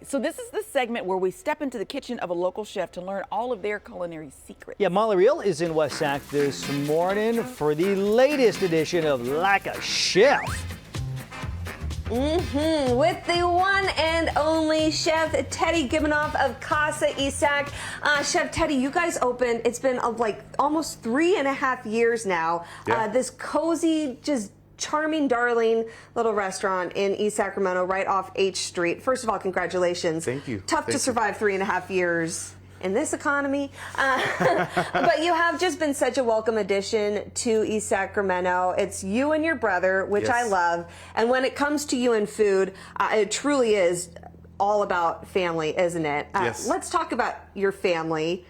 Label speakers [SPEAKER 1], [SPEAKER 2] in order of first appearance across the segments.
[SPEAKER 1] So this is the segment where we step into the kitchen of a local chef to learn all of their culinary secrets.
[SPEAKER 2] Yeah, Molly Reel is in West Sac this morning for the latest edition of Like a Chef.
[SPEAKER 3] With the one and only Chef Teddy Gibbanoff of Casa East Sac. Chef Teddy, you guys opened, it's been like almost 3.5 years now.
[SPEAKER 4] Yeah.
[SPEAKER 3] This cozy, just charming, darling little restaurant in East Sacramento, right off H Street. First of all, congratulations.
[SPEAKER 4] Thank you.
[SPEAKER 3] Tough to survive 3.5 years in this economy. But you have just been such a welcome addition to East Sacramento. It's you and your brother, which I
[SPEAKER 4] Yes.
[SPEAKER 3] love. And when it comes to you and food, it truly is all about family, isn't it?
[SPEAKER 4] Yes.
[SPEAKER 3] Let's talk about your family.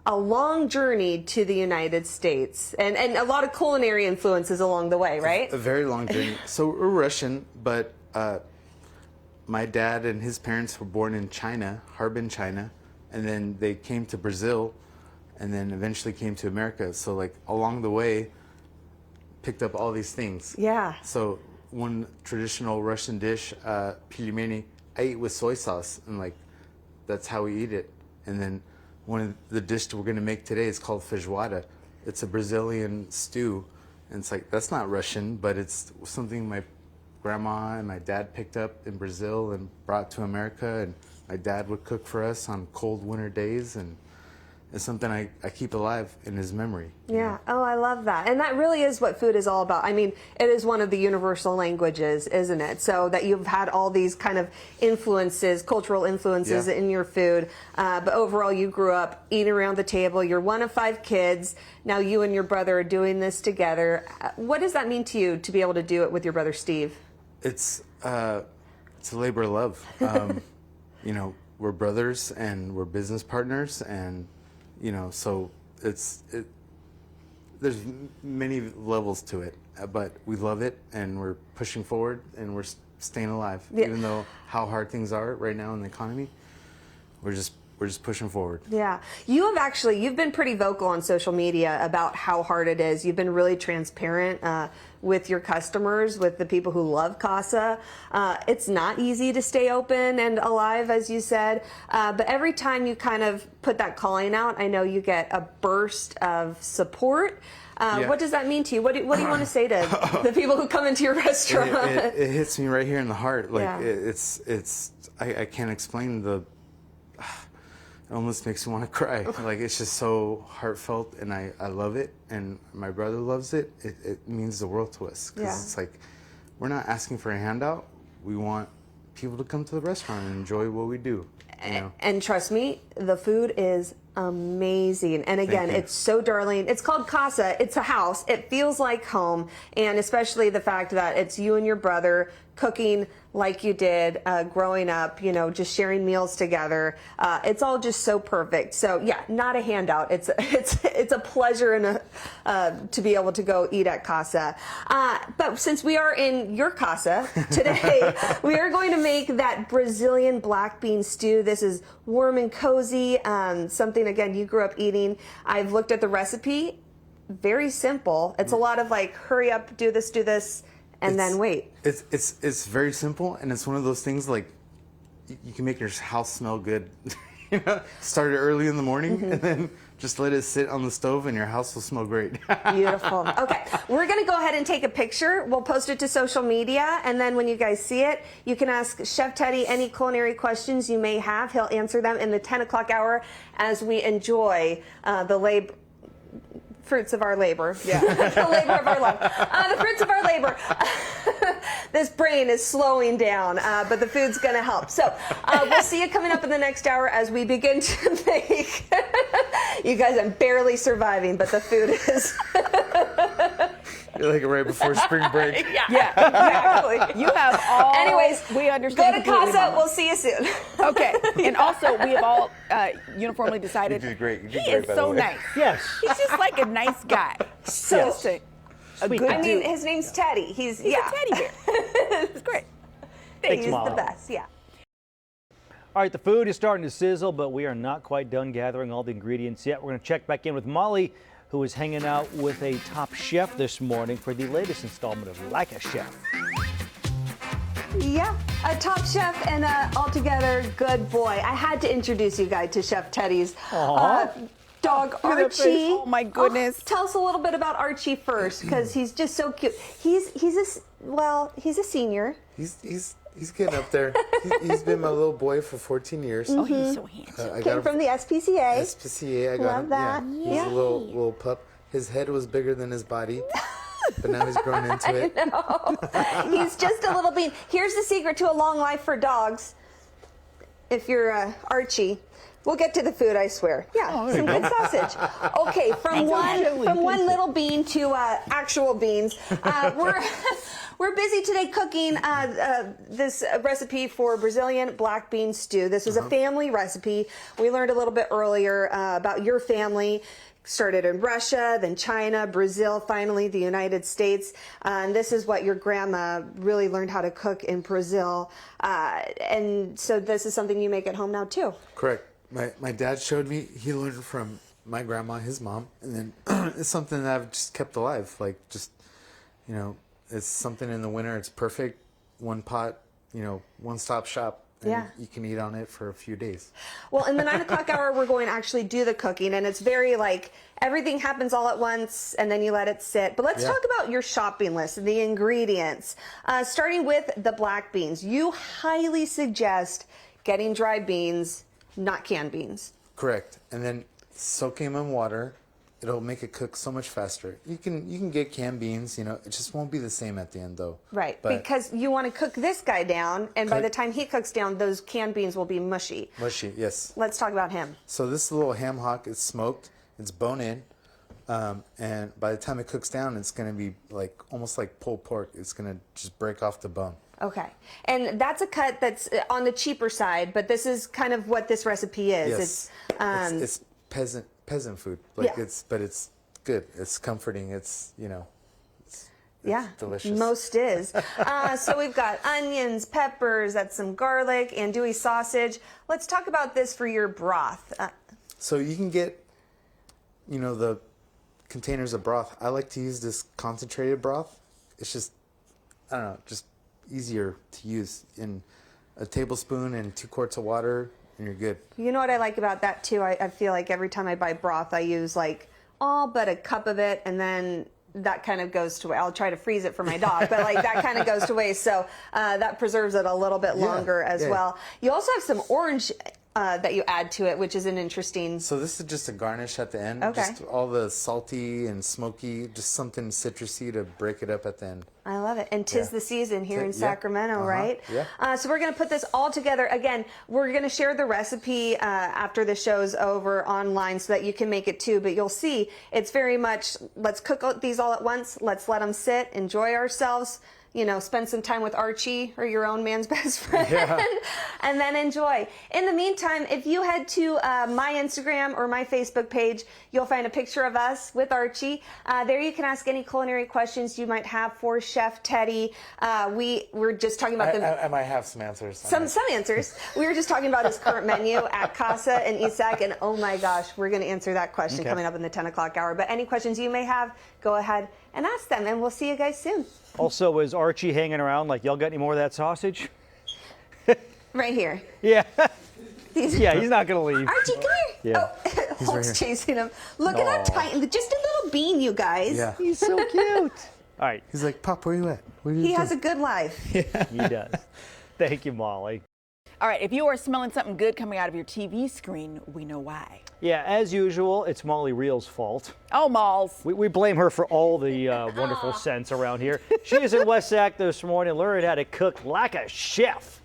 [SPEAKER 3] A long journey to the United States and a lot of culinary influences along the way, right?
[SPEAKER 4] A very long journey. So we're Russian, but my dad and his parents were born in China, Harbin, China, and then they came to Brazil, and then eventually came to America. So like along the way, picked up all these things.
[SPEAKER 3] Yeah.
[SPEAKER 4] So one traditional Russian dish, pilmeni, I eat with soy sauce, and like that's how we eat it. And then one of the dishes we're gonna make today is called Feijoada. It's a Brazilian stew, and it's like that's not Russian, but it's something my grandma and my dad picked up in Brazil and brought to America, and my dad would cook for us on cold winter days, and it's something I keep alive in his memory. you
[SPEAKER 3] Yeah.
[SPEAKER 4] know?
[SPEAKER 3] Oh, I love that. And that really is what food is all about. I mean, it is one of the universal languages, isn't it? So that you've had all these kind of influences, cultural influences
[SPEAKER 4] Yeah.
[SPEAKER 3] in your food. But overall, you grew up eating around the table. You're one of 5 kids. Now you and your brother are doing this together. What does that mean to you to be able to do it with your brother, Steve?
[SPEAKER 4] It's a labor of love. You know, we're brothers and we're business partners, and you know, so there's many levels to it, but we love it and we're pushing forward and we're staying alive.
[SPEAKER 3] Yeah.
[SPEAKER 4] Even though how hard things are right now in the economy, we're just pushing forward.
[SPEAKER 3] Yeah. You've been pretty vocal on social media about how hard it is. You've been really transparent with your customers, with the people who love Casa. It's not easy to stay open and alive, as you said, but every time you kind of put that calling out, I know you get a burst of support.
[SPEAKER 4] Yeah.
[SPEAKER 3] What does that mean to you? What do you want to say to the people who come into your restaurant?
[SPEAKER 4] It hits me right here in the heart. Like
[SPEAKER 3] Yeah.
[SPEAKER 4] I can't explain the. It almost makes me want to cry. Like it's just so heartfelt, and I love it, and my brother loves it. It means the world to us, because
[SPEAKER 3] Yeah.
[SPEAKER 4] it's like we're not asking for a handout. We want people to come to the restaurant and enjoy what we do. You know?
[SPEAKER 3] And trust me, the food is amazing. And again,
[SPEAKER 4] you.
[SPEAKER 3] it's so darling. It's called Casa. It's a house. It feels like home. And especially the fact that it's you and your brother cooking like you did growing up, you know, just sharing meals together. It's all just so perfect. So yeah, not a handout. It's a pleasure and to be able to go eat at Casa. But since we are in your Casa today, we are going to make that Brazilian black bean stew. This is warm and cozy, something again you grew up eating. I've looked at the recipe. Very simple. It's a lot of like, hurry up, do this. And then wait.
[SPEAKER 4] It's very simple, and it's one of those things like you can make your house smell good. You know, start it early in the morning, and then just let it sit on the stove, and your house will smell great.
[SPEAKER 3] Beautiful. Okay, we're gonna go ahead and take a picture. We'll post it to social media, and then when you guys see it, you can ask Chef Teddy any culinary questions you may have. He'll answer them in the 10 o'clock hour as we enjoy the fruits of our labor. Yeah. The labor of our love. The fruits of our labor. This brain is slowing down, but the food's going to help. So we'll see you coming up in the next hour as we begin to make. You guys, I'm barely surviving, but the food is.
[SPEAKER 4] You're like right before spring break.
[SPEAKER 1] Yeah, exactly. You have all.
[SPEAKER 3] Anyways,
[SPEAKER 1] we understand.
[SPEAKER 3] Go to
[SPEAKER 1] completely,
[SPEAKER 3] Casa.
[SPEAKER 1] Mama.
[SPEAKER 3] We'll see you soon.
[SPEAKER 1] Okay, and also we have all uniformly decided
[SPEAKER 4] You did great. You did
[SPEAKER 1] he
[SPEAKER 4] great,
[SPEAKER 1] is
[SPEAKER 4] by the
[SPEAKER 1] so
[SPEAKER 4] way.
[SPEAKER 1] nice.
[SPEAKER 2] Yes.
[SPEAKER 1] He's just like a nice guy. So
[SPEAKER 3] Yes.
[SPEAKER 1] a
[SPEAKER 2] Sweet
[SPEAKER 1] good
[SPEAKER 2] guy.
[SPEAKER 3] I mean,
[SPEAKER 1] dude.
[SPEAKER 3] his name's Teddy. He's
[SPEAKER 1] He's a teddy bear. It's great.
[SPEAKER 2] Thanks,
[SPEAKER 3] He's
[SPEAKER 2] Mom.
[SPEAKER 3] the best. Yeah.
[SPEAKER 2] All right, the food is starting to sizzle, but we are not quite done gathering all the ingredients yet. We're going to check back in with Molly, who is hanging out with a top chef this morning for the latest installment of Like a Chef.
[SPEAKER 3] Yeah. A top chef and a altogether good boy. I had to introduce you guys to Chef Teddy's dog,
[SPEAKER 1] Look at that face.
[SPEAKER 3] Archie.
[SPEAKER 1] Oh my goodness.
[SPEAKER 3] Tell us a little bit about Archie first, because he's just so cute. He's a senior.
[SPEAKER 4] He's getting up there. He's been my little boy for 14 years.
[SPEAKER 1] Oh, he's so handsome.
[SPEAKER 4] I got
[SPEAKER 3] Came
[SPEAKER 4] him
[SPEAKER 3] from the SPCA.
[SPEAKER 4] SPCA. I got
[SPEAKER 3] Love
[SPEAKER 4] him.
[SPEAKER 3] that.
[SPEAKER 4] Yeah. He's a little pup. His head was bigger than his body, but now he's grown into it.
[SPEAKER 3] He's just a little bean. Here's the secret to a long life for dogs. If you're Archie, we'll get to the food, I swear. Yeah, some good sausage. Okay, from one little bean to actual beans. We're busy today cooking this recipe for Brazilian black bean stew. This is a family recipe. We learned a little bit earlier about your family. Started in Russia, then China, Brazil, finally the United States. And this is what your grandma really learned how to cook in Brazil. And so this is something you make at home now too.
[SPEAKER 4] Correct. My dad showed me. He learned from my grandma, his mom, and then it's something that I've just kept alive. Like just, it's something in the winter. It's perfect. One pot, one-stop shop. And you can eat on it for a few days.
[SPEAKER 3] Well, in the 9 o'clock hour, we're going to actually do the cooking, and it's very everything happens all at once, and then you let it sit. But let's talk about your shopping list and the ingredients. Starting with the black beans. You highly suggest getting dry beans, not canned beans.
[SPEAKER 4] Correct. And then soaking them in water. It'll make it cook so much faster. You can get canned beans, it just won't be the same at the end though.
[SPEAKER 3] Right,
[SPEAKER 4] but
[SPEAKER 3] because you want to cook this guy down, and by the time he cooks down, those canned beans will be mushy.
[SPEAKER 4] Mushy, yes.
[SPEAKER 3] Let's talk about him.
[SPEAKER 4] So this little ham hock is smoked, it's bone in, and by the time it cooks down, it's going to be almost like pulled pork. It's going to just break off the bone.
[SPEAKER 3] Okay, and that's a cut that's on the cheaper side, but this is kind of what this recipe is.
[SPEAKER 4] Yes. It's peasant food. But it's good. It's comforting. It's delicious.
[SPEAKER 3] Most is. So we've got onions, peppers, that's some garlic, andouille sausage. Let's talk about this for your broth.
[SPEAKER 4] So you can get, the containers of broth. I like to use this concentrated broth. It's just, I don't know, just easier to use in a tablespoon and 2 quarts of water. And you're good.
[SPEAKER 3] You know what I like about that too? I feel like every time I buy broth, I use all but a cup of it, and then that kind of goes to waste. I'll try to freeze it for my dog, but that kind of goes to waste. So that preserves it a little bit longer as well. You also have some orange that you add to it, which is an interesting.
[SPEAKER 4] So this is just a garnish at the end.
[SPEAKER 3] Okay.
[SPEAKER 4] Just all the salty and smoky, just something citrusy to break it up at the end.
[SPEAKER 3] I love it. And 'tis the season here in Sacramento, right?
[SPEAKER 4] Yeah.
[SPEAKER 3] So we're going to put this all together. Again, we're going to share the recipe after the show's over online so that you can make it too. But you'll see it's very much, let's cook these all at once. Let's let them sit, enjoy ourselves. Spend some time with Archie or your own man's best friend, and then enjoy. In the meantime, if you head to my Instagram or my Facebook page, you'll find a picture of us with Archie. There you can ask any culinary questions you might have for Chef Teddy. We're just talking about
[SPEAKER 4] I might have some answers.
[SPEAKER 3] Some answers. We were just talking about his current menu at Casa and East Sac, and oh my gosh, we're going to answer that question coming up in the 10 o'clock hour. But any questions you may have, go ahead and ask them, and we'll see you guys soon.
[SPEAKER 2] Also, is Archie hanging around y'all got any more of that sausage?
[SPEAKER 3] Right here.
[SPEAKER 2] Yeah. He's not going to leave.
[SPEAKER 3] Archie, come here.
[SPEAKER 2] Yeah.
[SPEAKER 3] Oh, Hulk's chasing him. Look at that tiny, just a little bean, you guys.
[SPEAKER 4] Yeah.
[SPEAKER 2] He's so cute. All right.
[SPEAKER 4] He's like, Pop, where you at? What are you
[SPEAKER 3] He
[SPEAKER 4] doing?
[SPEAKER 3] has a good life.
[SPEAKER 2] He does. Thank you, Molly.
[SPEAKER 1] All right, if you are smelling something good coming out of your TV screen, we know why.
[SPEAKER 2] Yeah, as usual, it's Molly Reel's fault.
[SPEAKER 1] Oh, Malls.
[SPEAKER 2] We blame her for all the wonderful scents around here. She is in West Sac this morning, learning how to cook like a chef.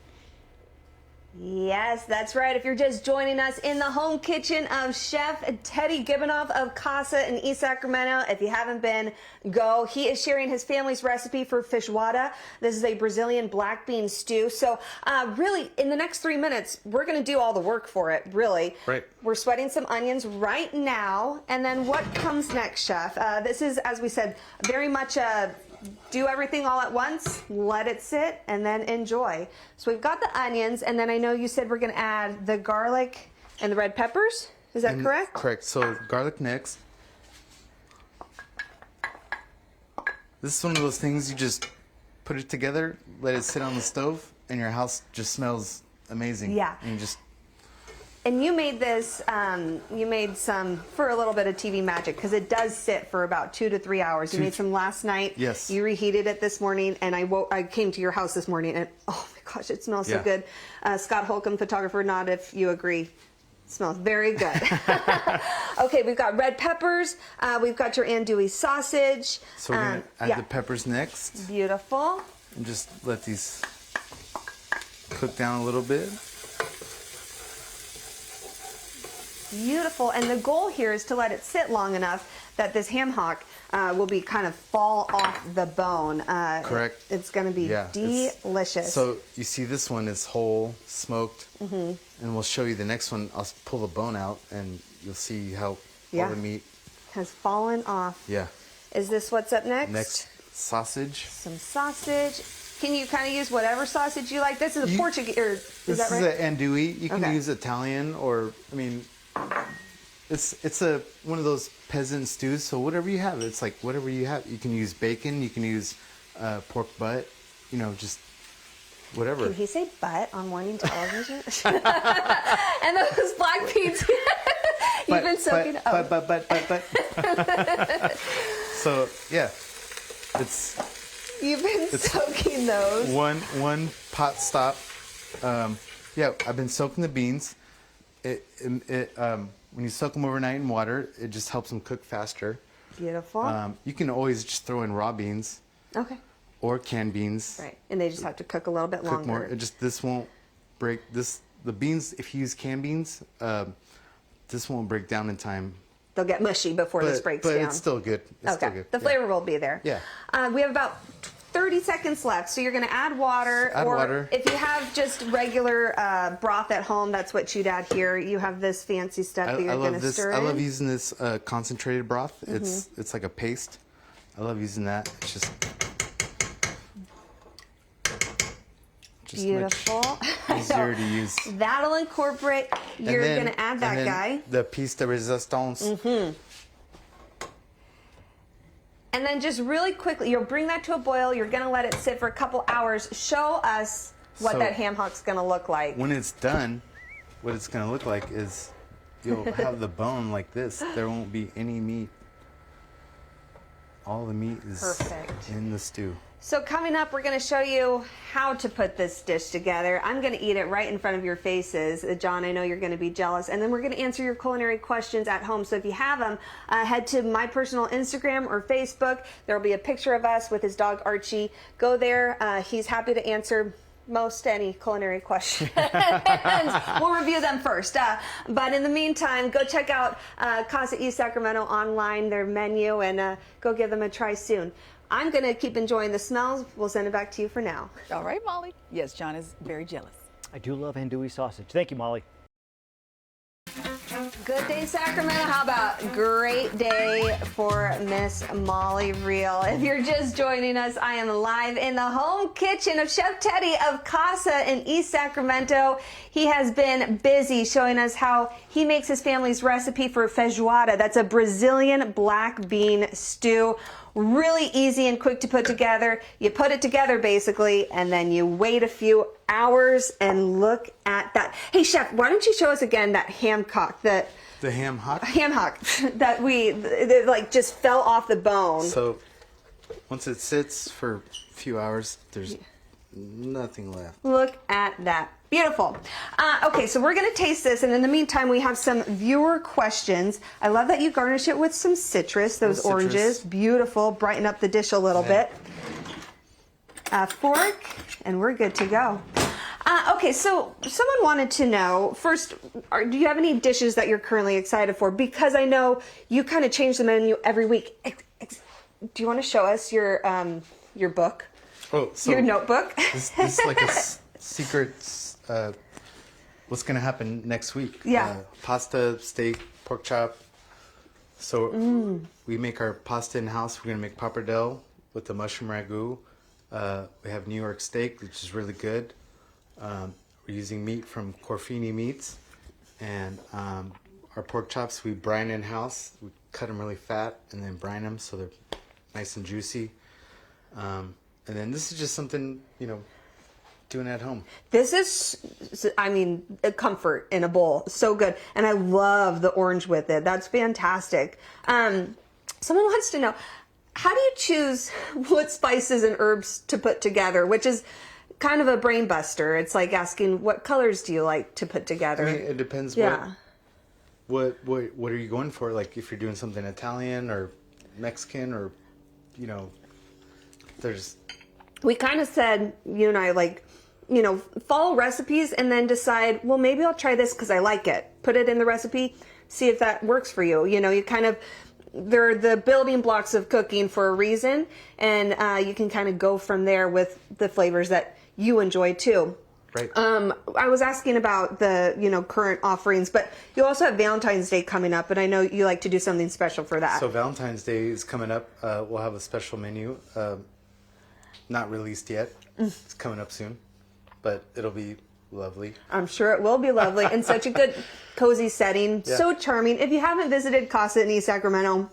[SPEAKER 3] Yes, that's right. If you're just joining us in the home kitchen of Chef Teddy Gibbanoff of Casa in East Sacramento, if you haven't been, go. He is sharing his family's recipe for feijoada. This is a Brazilian black bean stew. So really, in the next 3 minutes, we're going to do all the work for it, really.
[SPEAKER 4] Right.
[SPEAKER 3] We're sweating some onions right now. And then what comes next, Chef? This is, as we said, very much a do everything all at once, let it sit, and then enjoy. So we've got the onions, and then I know you said we're going to add the garlic and the red peppers. Is that correct?
[SPEAKER 4] Correct. So garlic next. This is one of those things you just put it together, let it sit on the stove, and your house just smells amazing.
[SPEAKER 3] Yeah.
[SPEAKER 4] And you just
[SPEAKER 3] And you made this, you made some for a little bit of TV magic because it does sit for about 2 to 3 hours. You made some last night.
[SPEAKER 4] Yes.
[SPEAKER 3] You reheated it this morning, and I came to your house this morning, and oh my gosh, it smells so
[SPEAKER 4] Yeah.
[SPEAKER 3] good. Scott Holcomb, photographer, nod if you agree. It smells very good. Okay, we've got red peppers. We've got your andouille sausage.
[SPEAKER 4] so we're gonna add
[SPEAKER 3] yeah.
[SPEAKER 4] the peppers next,
[SPEAKER 3] Beautiful.
[SPEAKER 4] and just let these cook down a little bit.
[SPEAKER 3] Beautiful. And the goal here is to let it sit long enough that this ham hock will be kind of fall off the bone.
[SPEAKER 4] Correct.
[SPEAKER 3] It's going to be delicious.
[SPEAKER 4] So you see this one is whole, smoked, and we'll show you the next one. I'll pull the bone out, and you'll see how
[SPEAKER 3] Yeah.
[SPEAKER 4] all the meat.
[SPEAKER 3] Has fallen off.
[SPEAKER 4] Yeah.
[SPEAKER 3] Is this what's up next?
[SPEAKER 4] Next, sausage.
[SPEAKER 3] Some sausage. Can you kind of use whatever sausage you like? This is a
[SPEAKER 4] You-
[SPEAKER 3] Portuguese, or is
[SPEAKER 4] This
[SPEAKER 3] that
[SPEAKER 4] is
[SPEAKER 3] right?
[SPEAKER 4] an andouille. You can
[SPEAKER 3] Okay.
[SPEAKER 4] use Italian, or I mean, it's a one of those peasant stews. So whatever you have, it's like whatever you have. You can use bacon. You can use pork butt. You know, just whatever.
[SPEAKER 3] Can he say butt on morning television? And those black beans. You've been soaking.
[SPEAKER 4] But. So yeah, it's
[SPEAKER 3] You've been soaking those.
[SPEAKER 4] one pot stop. Yeah, I've been soaking the beans. When you soak them overnight in water, it just helps them cook faster.
[SPEAKER 3] Beautiful.
[SPEAKER 4] You can always just throw in raw beans
[SPEAKER 3] Okay.
[SPEAKER 4] or canned beans.
[SPEAKER 3] Right, and they just have to cook a little bit
[SPEAKER 4] Cook
[SPEAKER 3] longer.
[SPEAKER 4] more. It just this won't break. The beans, if you use canned beans, this won't break down in time.
[SPEAKER 3] They'll get mushy before this breaks
[SPEAKER 4] but
[SPEAKER 3] down.
[SPEAKER 4] it's still good. It's still
[SPEAKER 3] Okay,
[SPEAKER 4] good.
[SPEAKER 3] the
[SPEAKER 4] Yeah.
[SPEAKER 3] flavor will be there.
[SPEAKER 4] Yeah.
[SPEAKER 3] We have about 30 seconds left, so you're going to add water.
[SPEAKER 4] Add
[SPEAKER 3] or
[SPEAKER 4] water.
[SPEAKER 3] if you have just regular broth at home, that's what you'd add here. You have this fancy stuff that you're going to stir in.
[SPEAKER 4] I love using this concentrated broth.
[SPEAKER 3] Mm-hmm.
[SPEAKER 4] It's like a paste. I love using that. It's just
[SPEAKER 3] Beautiful.
[SPEAKER 4] much easier to use.
[SPEAKER 3] That'll incorporate. You're
[SPEAKER 4] And then-
[SPEAKER 3] going to add that
[SPEAKER 4] and then
[SPEAKER 3] guy.
[SPEAKER 4] The piece de resistance.
[SPEAKER 3] And then just really quickly, you'll bring that to a boil. You're going to let it sit for a couple hours. Show us what
[SPEAKER 4] So-
[SPEAKER 3] that ham hock's going to look like.
[SPEAKER 4] When it's done, what it's going to look like is you'll have the bone like this. There won't be any meat. All the meat is
[SPEAKER 3] Perfect.
[SPEAKER 4] in the stew.
[SPEAKER 3] So coming up, we're going to show you how to put this dish together. I'm going to eat it right in front of your faces. John, I know you're going to be jealous. And then we're going to answer your culinary questions at home. So if you have them, head to my personal Instagram or Facebook. There will be a picture of us with his dog Archie. Go there. He's happy to answer most any culinary questions. We'll review them first. But in the meantime, go check out Casa East Sacramento online, their menu, and go give them a try soon. I'm going to keep enjoying the smells. We'll send it back to you for now.
[SPEAKER 1] All right, Molly. Yes, John is very jealous.
[SPEAKER 2] I do love andouille sausage. Thank you, Molly.
[SPEAKER 3] Good day, Sacramento. How about great day for Miss Molly Reel? If you're just joining us, I am live in the home kitchen of Chef Teddy of Casa in East Sacramento. He has been busy showing us how he makes his family's recipe for feijoada. That's a Brazilian black bean stew. Really easy and quick to put together. You put it together basically, and then you wait a few hours and look at that. Hey Chef, why don't you show us again that ham hock,
[SPEAKER 4] The ham hock.
[SPEAKER 3] that that like just fell off the bone.
[SPEAKER 4] So once it sits for a few hours, there's nothing left.
[SPEAKER 3] Look at that. Beautiful. Okay, so we're going to taste this, and in the meantime, we have some viewer questions. I love that you garnish it with some citrus, those
[SPEAKER 4] Citrus.
[SPEAKER 3] oranges. Beautiful. Brighten up the dish a little bit. Fork, and we're good to go. Okay, so someone wanted to know, first, do you have any dishes that you're currently excited for? Because I know you kind of change the menu every week. Do you want to show us your book?
[SPEAKER 4] Oh, so
[SPEAKER 3] Your notebook?
[SPEAKER 4] This is like a secret. What's gonna happen next week?
[SPEAKER 3] Yeah.
[SPEAKER 4] Pasta, steak, pork chop. So we make our pasta in house. We're gonna make pappardelle with the mushroom ragu. We have New York steak, which is really good. We're using meat from Corfini Meats, and our pork chops we brine in house. We cut them really fat and then brine them so they're nice and juicy. And then this is just something, doing it at home.
[SPEAKER 3] This is, I mean, a comfort in a bowl. So good. And I love the orange with it. That's fantastic. Someone wants to know, how do you choose what spices and herbs to put together, which is kind of a brain buster. It's like asking, what colors do you like to put together?
[SPEAKER 4] I mean, it depends.
[SPEAKER 3] Yeah.
[SPEAKER 4] What are you going for? Like if you're doing something Italian or Mexican or, there's.
[SPEAKER 3] We kind of said, you and I, like, follow recipes and then decide, well, maybe I'll try this because I like it. Put it in the recipe, see if that works for you. You kind of, they're the building blocks of cooking for a reason, and you can kind of go from there with the flavors that you enjoy too.
[SPEAKER 4] Right.
[SPEAKER 3] I was asking about the, current offerings, but you also have Valentine's Day coming up, and I know you like to do something special for that.
[SPEAKER 4] So Valentine's Day is coming up. We'll have a special menu. Not released yet. It's coming up soon, but it'll be lovely.
[SPEAKER 3] I'm sure it will be lovely in such a good, cozy setting.
[SPEAKER 4] Yeah.
[SPEAKER 3] So charming. If you haven't visited Casa in East Sacramento,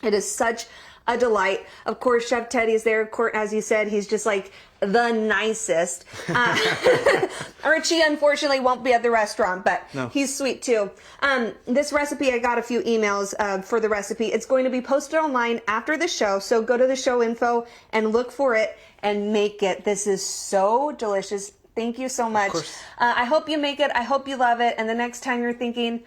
[SPEAKER 3] it is such a delight. Of course, Chef Teddy is there. As you said, he's just like the nicest. Archie, unfortunately, won't be at the restaurant, but
[SPEAKER 4] No.
[SPEAKER 3] he's sweet too. This recipe, I got a few emails for the recipe. It's going to be posted online after the show, so go to the show info and look for it and make it. This is so delicious. Thank you so much.
[SPEAKER 4] course.
[SPEAKER 3] I hope you make it. I hope you love it. And the next time you're thinking,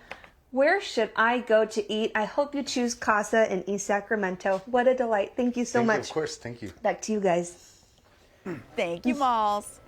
[SPEAKER 3] where should I go to eat? I hope you choose Casa in East Sacramento. What a delight. Thank you so much.
[SPEAKER 4] Of course. Thank you.
[SPEAKER 3] Back to you guys.
[SPEAKER 1] Thank you, Malls.